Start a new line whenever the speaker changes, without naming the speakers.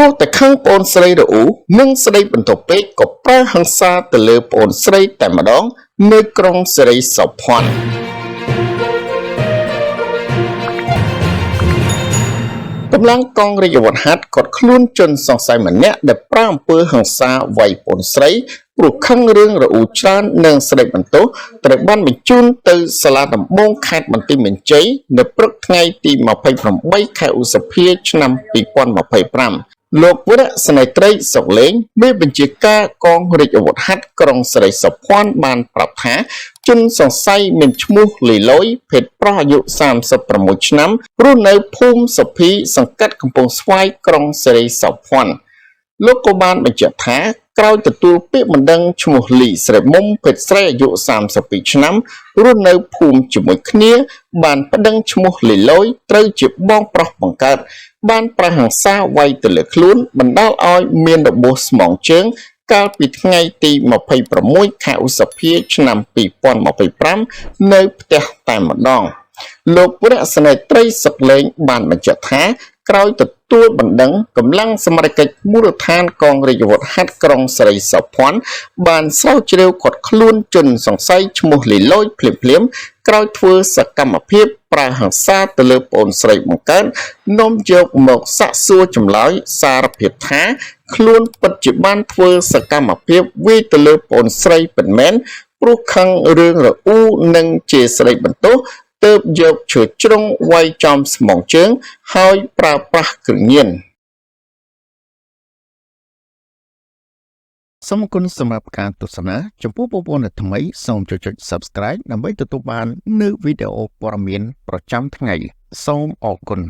ព្រោះតែខឹងប្អូនស្រីរអ៊ូនិងស្ដីបន្ទោពេកក៏ប្រើហិង្សាទៅលើប្អូនស្រីតែម្ដងនៅក្រុងសេរីសោភ័ណ្ឌកម្លាំងកងរាជអាវុធហត្ថក៏ខ្លួនជនសង្ស័យម្នាក់ដែលប្រើអំពើហិង្សាវាយប្អូនស្រីព្រោះខឹងរឿងរអ៊ូច្រើននិងស្ដីបន្ទោសត្រូវបានបញ្ជូនទៅសាលាដំបងខេត្តបន្ទាយមានជ័យនៅព្រឹកថ្ងៃទី28ខែឧសភាឆ្នាំ2025លោកវរៈស្នេហ៍ត្រីសុកលេងមេបញ្ជាការកងរាជអាវុធហត្ថក្រុងសេរីសោភ័ណ្ឌបានប្រាប់ថាជនសង្ស័យមានឈ្មោះលីលុយភេទប្រុសអាយុ36ឆ្នាំរស់នៅភូមិសុភីសង្កាត់កំពង់ស្វាយក្រុងសេរីសោភ័ណ្ឌលោកក៏បានបញ្ជាក់ថាក្រោយទទួលពាក្យបណ្ដឹងឈ្មោះលីស្រីមុំភេទស្រីអាយុ32ឆ្នាំរស់នៅភូមិជាមួយគ្នាបានប្តឹងឈ្មោះលីលុយត្រូវជាបងប្រុសបង្កើតបានប្រហិង្សាវាយទៅលើខ្លួនបណ្ដាលឲ្យមានរបួសស្មងជើងកាលពីថ្ងៃទី26ខែឧសភាឆ្នាំ2025នៅផ្ទះតែម្ដងលោកវរៈស្នេហ៍ត្រីសុកលេងបានបញ្ជាក់ថាក្រោយទទួលបណ្ដឹងកម្លាំងសមត្ថកិច្ចមូលដ្ឋានកងរាជអាវុធហត្ថក្រុងសេរីសោភ័ណ្ឌបានស្រាវជ្រាវឃាត់ខ្លួនជនសង្ស័យឈ្មោះលីលុយភ្លាមៗក្រោយធ្វើសកម្មភាពប្រើហិង្សាទៅលើប្អូនស្រីបង្កើតនាំយកមកសាកសួរចម្លើយសារភាពថាខ្លួនពិតជាបានធ្វើសកម្មភាពវាយទៅលើប្អូនស្រីពិតមែនព្រោះខឹងរឿងរអ៊ូនិងជាស្ដីបន្ទោសទើបយកឈើជ្រុងវាយចំស្មងជើងហើយប្រើប្រាស់គ្រឿងញៀនសូមអរគុណសម្រាប់ការទស្សនាចំពោះបងប្អូនដែលថ្មីសូមចុច Subscribe ដើម្បីទទួលបាននូវវីដេអូព័ត៌មានប្រចាំថ្ងៃសូមអរគុណ